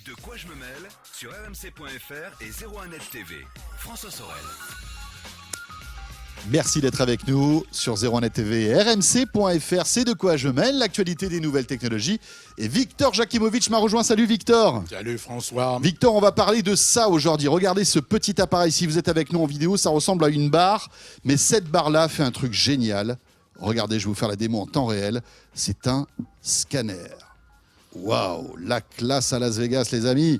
De quoi je me mêle sur rmc.fr et 01net TV. François Sorel. Merci d'être avec nous sur 01net TV et rmc.fr. C'est De quoi je mêle, l'actualité des nouvelles technologies. Et Victor Jakimovic m'a rejoint. Salut Victor. Salut François. Victor, on va parler de ça aujourd'hui. Regardez ce petit appareil. Si vous êtes avec nous en vidéo, ça ressemble à une barre. Mais cette barre-là fait un truc génial. Regardez, je vais vous faire la démo en temps réel. C'est un scanner. Waouh, la classe à Las Vegas, les amis.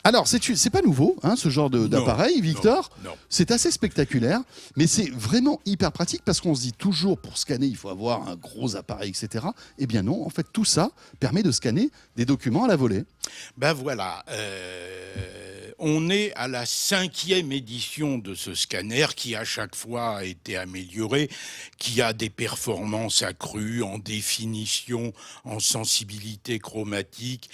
Alors, c'est pas nouveau, hein, ce genre d'appareil, Victor. Non. C'est assez spectaculaire, mais c'est vraiment hyper pratique parce qu'on se dit toujours, pour scanner, il faut avoir un gros appareil, etc. Eh bien non, en fait, tout ça permet de scanner des documents à la volée. Ben voilà, on est à la 5e édition de ce scanner qui à chaque fois a été amélioré, qui a des performances accrues en définition, en sensibilité chromatique,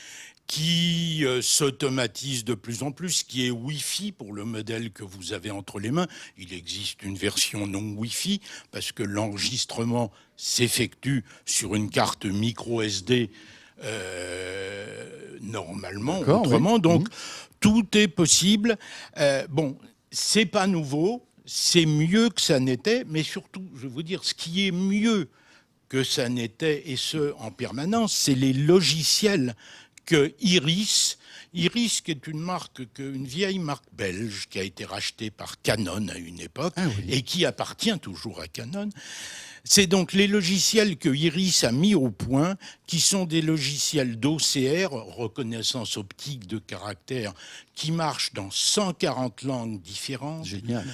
qui s'automatise de plus en plus, qui est Wi-Fi pour le modèle que vous avez entre les mains. Il existe une version non Wi-Fi parce que l'enregistrement s'effectue sur une carte micro SD normalement, autrement. Oui. Donc, tout est possible. Bon, c'est pas nouveau, c'est mieux que ça n'était, mais surtout, je vais vous dire, ce qui est mieux que ça n'était, et ce, en permanence, c'est les logiciels que Iris, qui est une vieille marque belge qui a été rachetée par Canon à une époque et qui appartient toujours à Canon. C'est donc les logiciels que Iris a mis au point, qui sont des logiciels d'OCR, reconnaissance optique de caractère, qui marchent dans 140 langues différentes. Génial.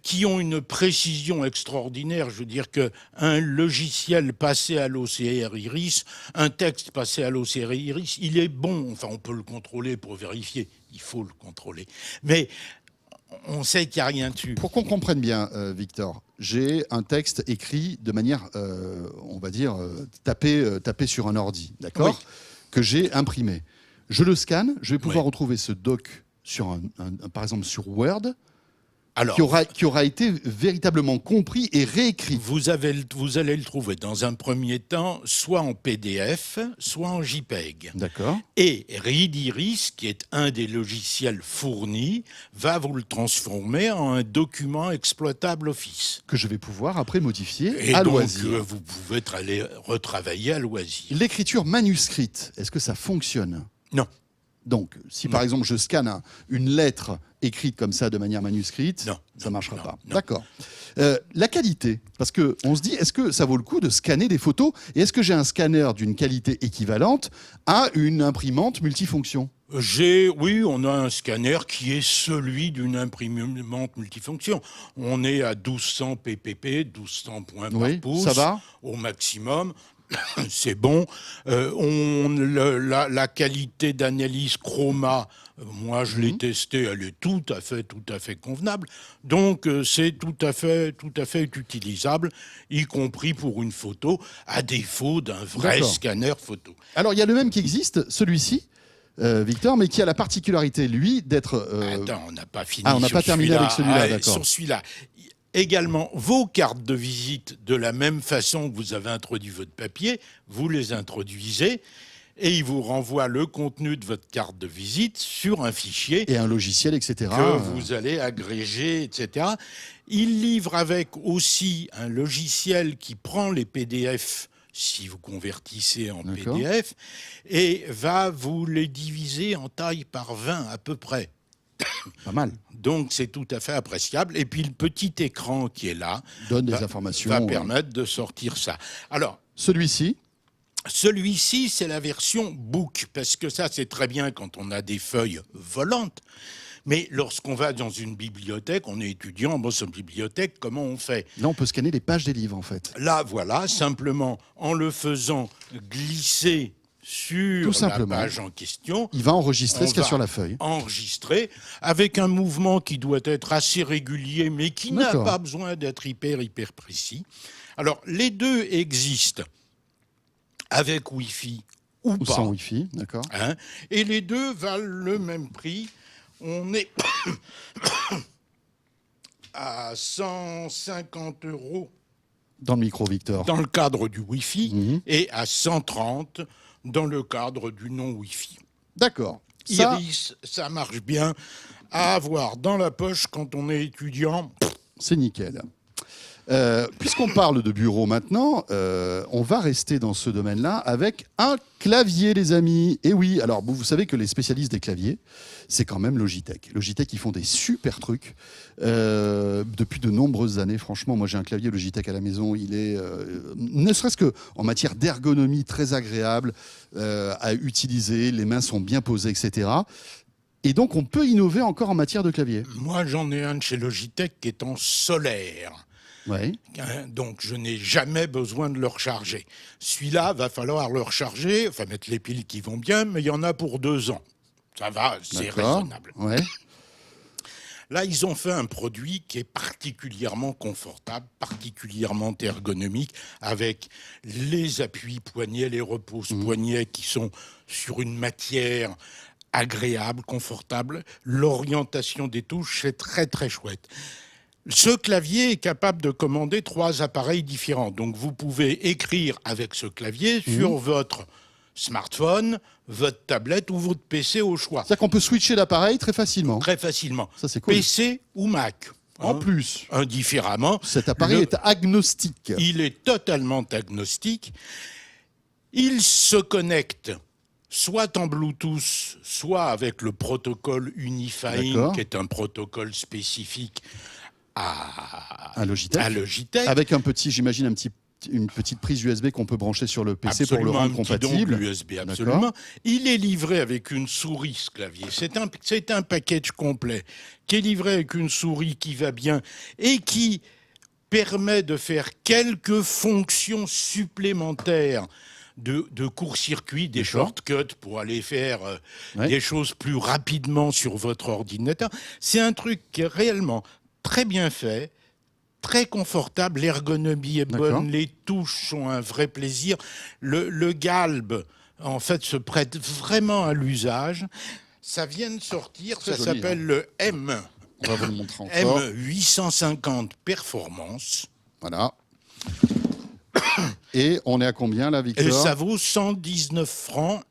Qui ont une précision extraordinaire. Je veux dire qu'un logiciel passé à l'OCR Iris, un texte passé à l'OCR Iris, il est bon. Enfin, on peut le contrôler pour vérifier. Il faut le contrôler. Mais on sait qu'il n'y a rien dessus. Pour qu'on comprenne bien, Victor, j'ai un texte écrit de manière, on va dire, tapé sur un ordi, d'accord, que j'ai imprimé. Je le scanne, je vais pouvoir retrouver ce doc sur par exemple sur Word, alors, qui aura été véritablement compris et réécrit. Vous allez le trouver dans un premier temps, soit en PDF, soit en JPEG. D'accord. Et ReadIris, qui est un des logiciels fournis, va vous le transformer en un document exploitable Office. Que je vais pouvoir après modifier et à donc, loisir. Vous pouvez aller retravailler à loisir. L'écriture manuscrite, est-ce que ça fonctionne ? Non. Donc, si par exemple je scanne une lettre écrite comme ça de manière manuscrite, ça ne marchera pas. D'accord. La qualité, parce qu'on se dit, est-ce que ça vaut le coup de scanner des photos ? Et est-ce que j'ai un scanner d'une qualité équivalente à une imprimante multifonction ? Oui, on a un scanner qui est celui d'une imprimante multifonction. On est à 1200 pp, 1200 points par pouce. Ça va ? Au maximum. C'est bon. La qualité d'analyse chroma, moi je l'ai testée, elle est tout à fait convenable. Donc c'est tout à fait utilisable, y compris pour une photo, à défaut d'un vrai scanner photo. Alors il y a le même qui existe, celui-ci. Victor, mais qui a la particularité, lui, d'être... Attends, on n'a pas fini. on n'a pas terminé avec celui-là, d'accord. Sur celui-là. Également, vos cartes de visite, de la même façon que vous avez introduit votre papier, vous les introduisez et il vous renvoie le contenu de votre carte de visite sur un fichier. Et un logiciel, etc. Que vous allez agréger, etc. Il livre avec aussi un logiciel qui prend les PDF, si vous convertissez en PDF, et va vous les diviser en taille par 20 à peu près. Pas mal. Donc c'est tout à fait appréciable. Et puis le petit écran qui est là donne des informations, va permettre de sortir ça. Alors celui-ci, c'est la version book, parce que ça c'est très bien quand on a des feuilles volantes. Mais lorsqu'on va dans une bibliothèque, on est étudiant, bon, c'est une bibliothèque, comment on fait ? Là, on peut scanner les pages des livres, en fait. Là, voilà, simplement en le faisant glisser sur la page en question. Il va enregistrer ce qu'il y a sur la feuille. Enregistrer avec un mouvement qui doit être assez régulier, mais qui n'a pas besoin d'être hyper précis. Alors, les deux existent avec Wi-Fi ou pas. Sans Wi-Fi, d'accord. Et les deux valent le même prix. On est à 150 € dans le micro, Victor. Dans le cadre du Wi-Fi, et à 130 dans le cadre du non-Wi-Fi. D'accord. Iris, ça marche bien à avoir dans la poche quand on est étudiant. C'est nickel. Puisqu'on parle de bureau maintenant, on va rester dans ce domaine-là avec un clavier, les amis. Et oui, alors vous savez que les spécialistes des claviers, c'est quand même Logitech. Logitech, ils font des super trucs depuis de nombreuses années. Franchement, moi j'ai un clavier Logitech à la maison. Il est, ne serait-ce qu'en matière d'ergonomie, très agréable à utiliser. Les mains sont bien posées, etc. Et donc, on peut innover encore en matière de clavier. Moi, j'en ai un de chez Logitech qui est en solaire. Ouais. Donc, je n'ai jamais besoin de le recharger. Celui-là, va falloir le recharger, enfin mettre les piles qui vont bien, mais il y en a pour 2 ans. Ça va, c'est raisonnable. Ouais. Là, ils ont fait un produit qui est particulièrement confortable, particulièrement ergonomique, avec les appuis poignets, les reposes poignets qui sont sur une matière agréable, confortable. L'orientation des touches, c'est très, très chouette. Ce clavier est capable de commander 3 appareils différents. Donc, vous pouvez écrire avec ce clavier sur votre smartphone, votre tablette ou votre PC au choix. C'est-à-dire qu'on peut switcher d'appareil très facilement. Très facilement. Ça, c'est cool. PC ou Mac. En plus, indifféremment. Cet appareil est agnostique. Il est totalement agnostique. Il se connecte soit en Bluetooth, soit avec le protocole Unifying, qui est un protocole spécifique à Logitech. Avec un petit, j'imagine, une petite prise USB qu'on peut brancher sur le PC pour le rendre compatible. USB, absolument. Il est livré avec une souris, ce clavier. C'est un package complet qui est livré avec une souris qui va bien et qui permet de faire quelques fonctions supplémentaires de court-circuit, des shortcuts pour aller faire des choses plus rapidement sur votre ordinateur. C'est un truc qui est réellement très bien fait, très confortable, l'ergonomie est bonne, les touches sont un vrai plaisir. Le galbe, en fait, se prête vraiment à l'usage. Ça vient de sortir, très ça joli, s'appelle le M. On va vous le montrer encore. M850 Performance. Voilà. Et on est à combien là, Victor ? Et ça vaut 119 francs.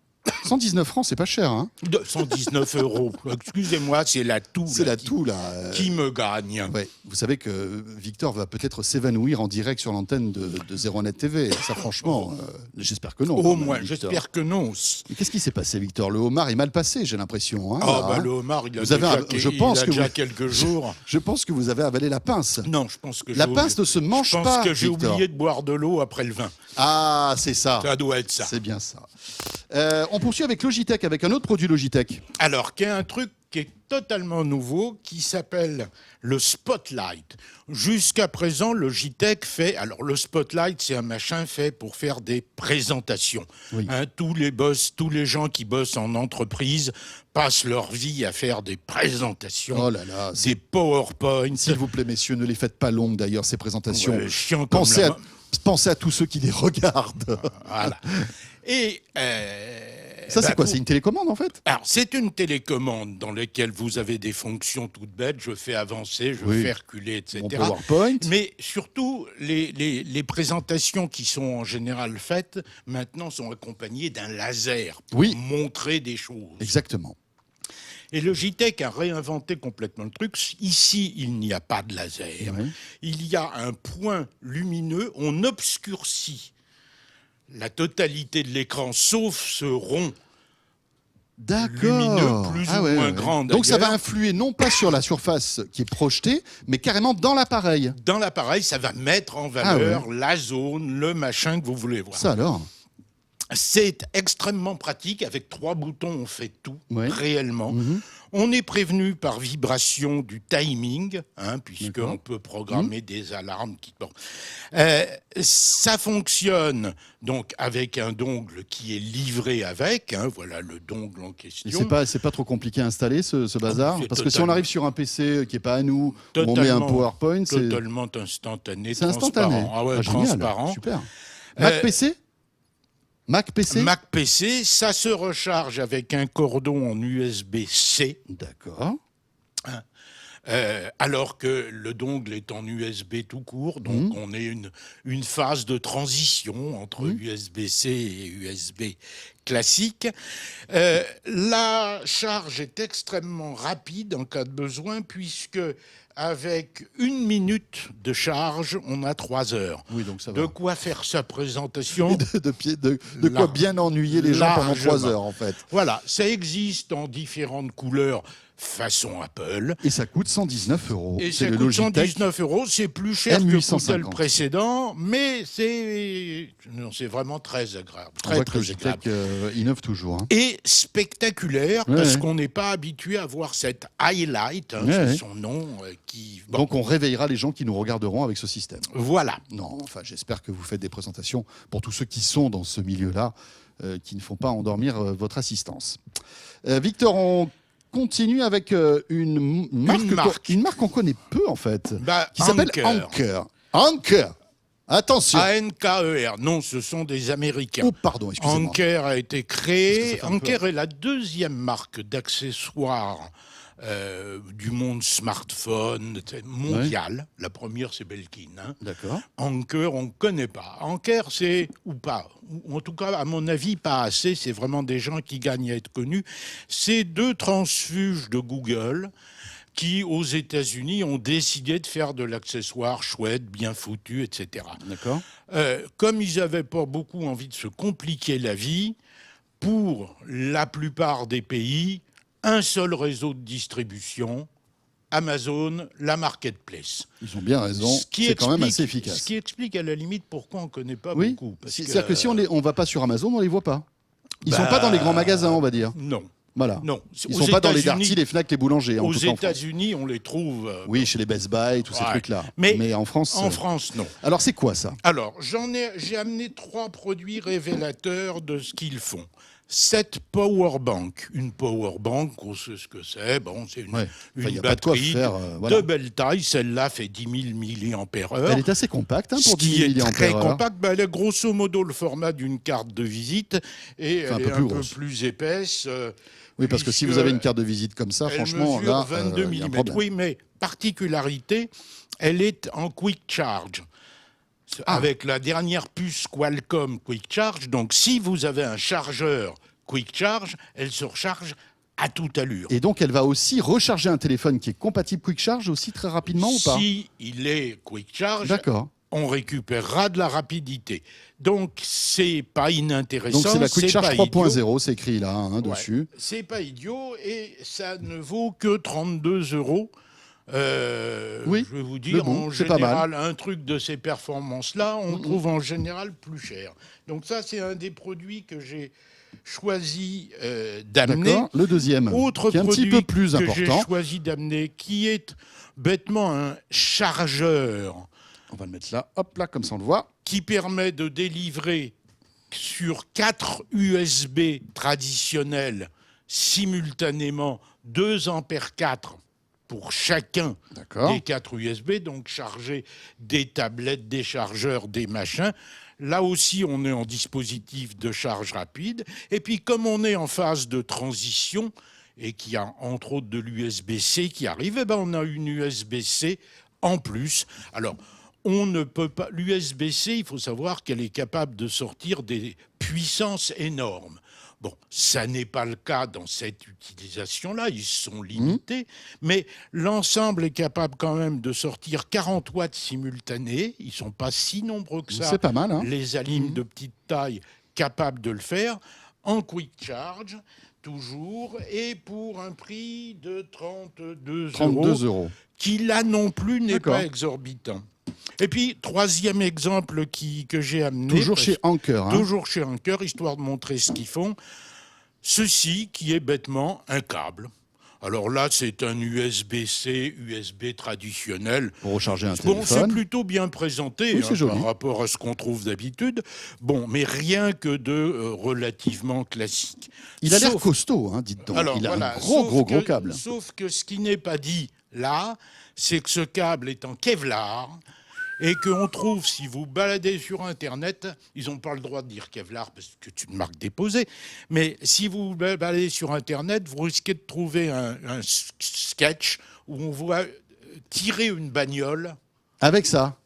119 francs, c'est pas cher, hein ? 119 euros. Excusez-moi, c'est la toux. C'est la toux, là. Qui me gagne. Ouais. Vous savez que Victor va peut-être s'évanouir en direct sur l'antenne de 01net TV. Ça, franchement, j'espère que non. Au moins, j'espère que non aussi. Mais qu'est-ce qui s'est passé, Victor ? Le homard est mal passé, j'ai l'impression. Hein, le homard, il a déjà quelques jours. Je pense que vous avez avalé la pince. Non, je pense que la pince ne se mange pas. Je pense que j'ai oublié de boire de l'eau après le vin. Ah, c'est ça. Ça doit être ça. C'est bien ça. On poursuit avec Logitech, avec un autre produit Logitech. Alors, qu'il y a un truc qui est totalement nouveau, qui s'appelle le Spotlight. Jusqu'à présent, Logitech fait... Alors, le Spotlight, c'est un machin fait pour faire des présentations. Oui. Tous les gens qui bossent en entreprise passent leur vie à faire des présentations, des PowerPoint. S'il vous plaît, messieurs, ne les faites pas longues, d'ailleurs, ces présentations. Ouais, chiant Pensez à tous ceux qui les regardent. Voilà. Et... ça, c'est quoi ? C'est une télécommande, en fait ? Alors, c'est une télécommande dans laquelle vous avez des fonctions toutes bêtes. Je fais avancer, je fais reculer, etc. Mon PowerPoint. Mais surtout, les présentations qui sont en général faites, maintenant, sont accompagnées d'un laser pour montrer des choses. Exactement. Et Logitech a réinventé complètement le truc. Ici, il n'y a pas de laser. Oui. Il y a un point lumineux. On obscurcit la totalité de l'écran, sauf ce rond lumineux, plus ou moins grand. Donc ça va influer non pas sur la surface qui est projetée, mais carrément dans l'appareil. Dans l'appareil, ça va mettre en valeur la zone, le machin que vous voulez voir. Ça alors ? C'est extrêmement pratique. Avec 3 boutons, on fait tout, réellement. On est prévenu par vibration du timing, puisqu'on peut programmer des alarmes. Ça fonctionne donc avec un dongle qui est livré avec. Voilà le dongle en question. C'est pas trop compliqué à installer, ce bazar ? Parce que si on arrive sur un PC qui n'est pas à nous, où on met un PowerPoint, c'est... Totalement instantané, c'est instantané. Transparent. Super. Mac PC ? Mac PC ? Mac PC, ça se recharge avec un cordon en USB-C. D'accord. Alors que le dongle est en USB tout court, donc on est une phase de transition entre USB-C et USB classique. La charge est extrêmement rapide en cas de besoin, puisque avec 1 minute de charge, on a 3 heures. Oui, donc ça va. De quoi faire sa présentation. De quoi bien ennuyer les gens pendant 3 heures, en fait. Voilà, ça existe en différentes couleurs, façon Apple. Et ça coûte 119 €. Et c'est ça le coûte Logitech 119 €, c'est plus cher que M850. le précédent, mais c'est vraiment très agréable. On voit Très, que très Logitech agréable. innove toujours. Hein. Et spectaculaire, Ouais, parce ouais. qu'on n'est pas habitué à voir cette highlight, Ouais, c'est ouais. son nom, qui... Bon, Donc on réveillera les gens qui nous regarderont avec ce système. voilà. Non, enfin j'espère que vous faites des présentations pour tous ceux qui sont dans ce milieu-là, qui ne font pas endormir votre assistance. Victor, on continue avec une marque qu'on connaît peu en fait, qui s'appelle Anker. Anker. Attention. A-N-K-E-R. Non, ce sont des Américains. Oh pardon, excusez-moi. Anker a été créé. Parce que ça fait un peu Anker est la deuxième marque d'accessoires du monde smartphone mondial. La première, c'est Belkin. Hein. D'accord. Anker, on ne connaît pas. Anker, c'est, ou pas, ou en tout cas, à mon avis, pas assez. C'est vraiment des gens qui gagnent à être connus. C'est 2 transfuges de Google qui, aux États-Unis, ont décidé de faire de l'accessoire chouette, bien foutu, etc. D'accord. Comme ils n'avaient pas beaucoup envie de se compliquer la vie, pour la plupart des pays, un seul réseau de distribution, Amazon, la marketplace. Ils ont bien raison. C'est quand même assez efficace. Ce qui explique à la limite pourquoi on ne connaît pas Oui. beaucoup. C'est-à-dire que si on ne va pas sur Amazon, on les voit pas. Ils sont pas dans les grands magasins, on va dire. Non. Voilà. Non. Ils sont pas dans les Darty, les Fnac, les boulangers. Aux États-Unis, on les trouve. Oui, chez les Best Buy, tous ces trucs-là. Mais en France. En France, non. Alors c'est quoi ça? Alors, j'ai amené 3 produits révélateurs de ce qu'ils font. Cette powerbank, une powerbank, on sait ce que c'est. Bon, c'est une batterie de belle taille. Celle-là fait 10 000 mAh. Elle est assez compacte pour 10 000 mAh. Ce qui est très compacte, elle est grosso modo le format d'une carte de visite et elle est un peu plus épaisse. Oui, parce que si vous avez une carte de visite comme ça, franchement, là, 22 il y a un mm. problème. Oui, mais particularité, elle est en quick charge. Avec la dernière puce Qualcomm Quick Charge. Donc, si vous avez un chargeur Quick Charge, elle se recharge à toute allure. Et donc, elle va aussi recharger un téléphone qui est compatible Quick Charge aussi très rapidement ou pas? Si il est Quick Charge, on récupérera de la rapidité. Donc, c'est pas inintéressant. Donc, c'est la Quick Charge 3.0, c'est écrit là, dessus. C'est pas idiot et ça ne vaut que 32 €. Oui, je vais vous dire, en c'est pas général, mal. un truc de ces performances-là, on trouve en général plus cher. Donc ça, c'est un des produits que j'ai choisi d'amener. D'accord. Le deuxième, autre qui est un produit petit peu plus que important. j'ai choisi d'amener, qui est bêtement un chargeur. On va le mettre là, hop là, comme ça on le voit. Qui permet de délivrer sur 4 USB traditionnels simultanément 2 ampères 4 pour chacun des 4 USB, donc charger des tablettes, des chargeurs, des machins. Là aussi, on est en dispositif de charge rapide. Et puis, comme on est en phase de transition et qu'il y a entre autres de l'USB-C qui arrive, on a une USB-C en plus. Alors, on ne peut pas... L'USB-C, il faut savoir qu'elle est capable de sortir des puissances énormes. Bon, ça n'est pas le cas dans cette utilisation-là, ils sont limités, mais l'ensemble est capable quand même de sortir 40 watts simultanés. Ils ne sont pas si nombreux que ça. C'est pas mal, hein. Les alimes de petite taille capables de le faire, en quick charge, toujours, et pour un prix de 32 €, qui là non plus n'est pas exorbitant. Et puis, troisième exemple que j'ai amené... Toujours chez Anker. Toujours chez Anker, histoire de montrer ce qu'ils font. Ceci qui est bêtement un câble. Alors là, c'est un USB-C, USB traditionnel. Pour recharger un téléphone. C'est plutôt bien présenté par rapport à ce qu'on trouve d'habitude. Bon, mais rien que de relativement classique. Il a l'air costaud, dites donc. Alors, il a un gros câble. Sauf que ce qui n'est pas dit là, c'est que ce câble est en Kevlar et qu'on trouve, si vous baladez sur Internet, ils n'ont pas le droit de dire Kevlar parce que c'est une marque déposée, mais si vous baladez sur Internet, vous risquez de trouver un sketch où on voit tirer une bagnole. Avec ça.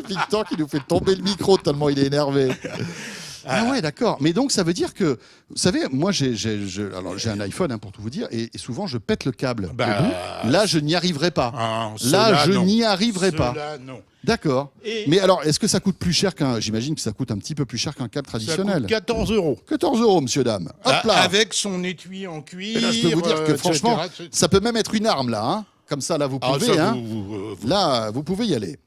Victor qui nous fait tomber le micro tellement il est énervé. Ah ouais, d'accord. Mais donc, ça veut dire que, vous savez, moi, j'ai un iPhone, hein, pour tout vous dire, et souvent, je pète le câble. au bout. Là, je n'y arriverai pas. Là, je n'y arriverai pas. Non. D'accord. Mais alors, est-ce que ça coûte plus cher j'imagine que ça coûte un petit peu plus cher qu'un câble Ça traditionnel. coûte 14 €. 14 €, monsieur, dame. Hop là. Avec son étui en cuir. Et là, je peux vous dire que, franchement, etc. ça peut même être une arme, là, hein. Comme ça, là, vous pouvez. Là, vous pouvez y aller.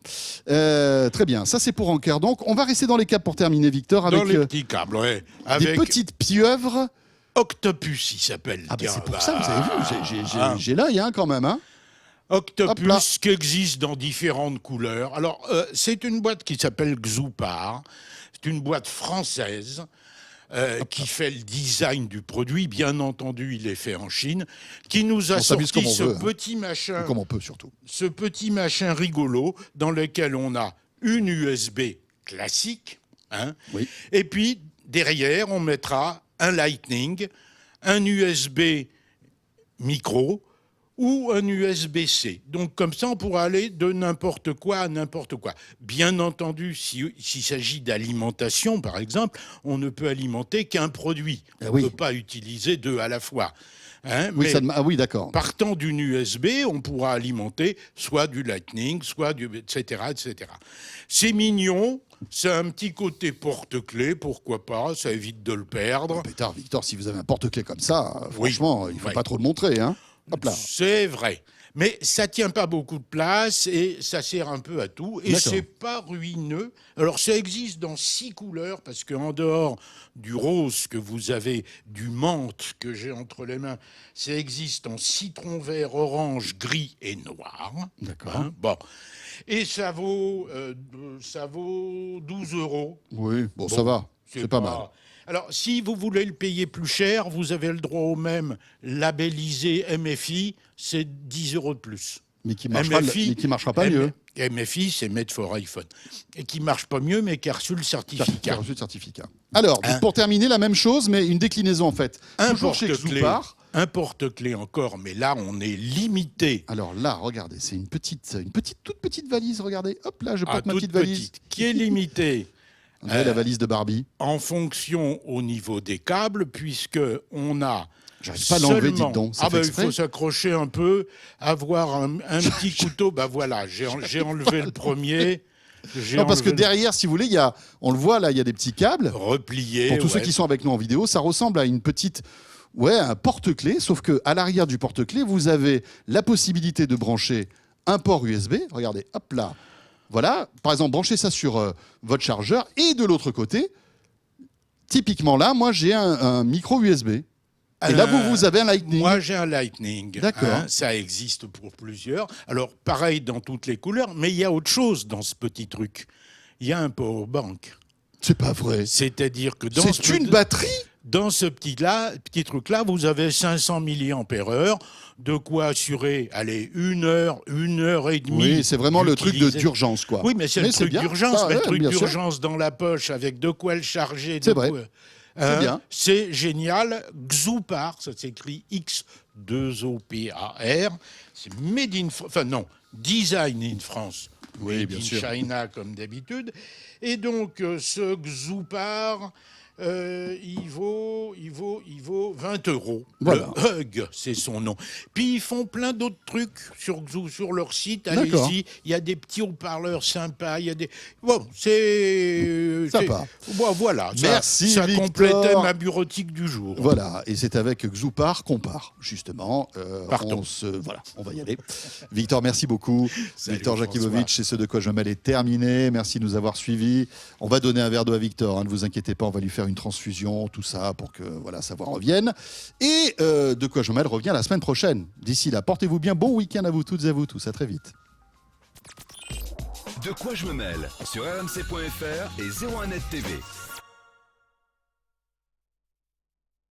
Très bien. Ça, c'est pour Anker. Donc, on va rester dans les câbles pour terminer, Victor, avec dans les petits câbles, ouais. des Avec petites pieuvres. Octopus, il s'appelle. Ah, ben c'est pour ça, vous avez vu. J'ai l'œil, hein, quand même. Hein. Octopus qui existe dans différentes couleurs. Alors, c'est une boîte qui s'appelle Xoupar. C'est une boîte française. Qui fait le design du produit, bien entendu, il est fait en Chine, qui nous a sorti petit machin, comme on peut surtout, ce petit machin rigolo dans lequel on a une USB classique, hein, oui. Et puis derrière on mettra un Lightning, un USB micro ou un USB-C. Donc comme ça, on pourra aller de n'importe quoi à n'importe quoi. Bien entendu, s'il s'agit d'alimentation, par exemple, on ne peut alimenter qu'un produit. On ne peut pas utiliser deux à la fois. Hein, oui, oui, d'accord. Partant d'une USB, on pourra alimenter soit du Lightning, soit du etc., etc. C'est mignon. C'est un petit côté porte-clés, pourquoi pas, ça évite de le perdre. Pétard, Victor, si vous avez un porte-clés comme ça, franchement, il ne faut pas trop le montrer, hein. Hop là. C'est vrai. Mais ça tient pas beaucoup de place et ça sert un peu à tout. Et c'est pas ruineux. Alors, ça existe dans 6 couleurs parce qu'en dehors du rose que vous avez, du menthe que j'ai entre les mains, ça existe en citron vert, orange, gris et noir. D'accord. Hein, bon. Et ça vaut 12 €. Oui, bon, ça va. C'est pas mal. Alors, si vous voulez le payer plus cher, vous avez le droit au même labellisé MFI, c'est 10 € de plus. Mais qui marchera pas mieux. MFI, c'est Made for iPhone. Et qui marche pas mieux, mais qui a reçu le certificat. Alors, pour terminer, la même chose, mais une déclinaison, en fait. Toujours chez Xoupar. Un porte-clés encore, mais là, on est limité. Alors là, regardez, c'est une toute petite valise, regardez. Hop là, je porte ma petite valise. Qui est limitée. La valise de Barbie. En fonction au niveau des câbles, puisque on a... J'arrive pas à l'enlever, dites donc. Il faut s'accrocher un peu, avoir un petit couteau. Bah voilà, j'ai enlevé le premier. Non, parce que derrière, si vous voulez, on le voit là, il y a des petits câbles. Repliés. Pour tous ceux qui sont avec nous en vidéo, ça ressemble à une petite... Ouais, un porte-clés, sauf qu'à l'arrière du porte-clés, vous avez la possibilité de brancher un port USB. Regardez, hop là. Voilà, par exemple, branchez ça sur votre chargeur. Et de l'autre côté, typiquement là, moi, j'ai un micro USB. Et là, vous avez un Lightning. Moi, j'ai un Lightning. D'accord. Hein, ça existe pour plusieurs. Alors, pareil dans toutes les couleurs, mais il y a autre chose dans ce petit truc. Il y a un powerbank. C'est pas vrai. C'est-à-dire que c'est une batterie. Dans ce petit truc-là, vous avez 500 mAh, de quoi assurer, allez, 1 heure, 1 heure et demie. Oui, c'est vraiment le truc d'urgence, quoi. Oui, mais c'est le truc d'urgence. Le truc d'urgence dans la poche, avec de quoi le charger. C'est vrai. C'est bien. C'est génial. Xoupar, ça s'écrit X2OPAR. C'est made in France. Enfin, non, design in France. Oui, made bien in sûr. China, comme d'habitude. Et donc, ce Xoupar... il vaut 20 €. Voilà. Le Hug, c'est son nom. Puis ils font plein d'autres trucs sur leur site. Allez-y, il y a des petits haut-parleurs sympas. Il y a des c'est sympa. Bon, voilà. Merci, ça Victor. complétait ma bureautique du jour. Voilà, et c'est avec Xoupar qu'on part, justement. Partons. On va y aller. Victor, merci beaucoup. Salut, Victor Jakubowicz, c'est ce de quoi je me mêle est terminé. Merci de nous avoir suivis. On va donner un verre d'eau à Victor, hein, ne vous inquiétez pas, on va lui faire une transfusion, tout ça, pour que ça revienne. Et de quoi je me mêle revient la semaine prochaine. D'ici là, portez-vous bien. Bon week-end à vous toutes et à vous tous. À très vite. De quoi je me mêle sur rmc.fr et 01net TV.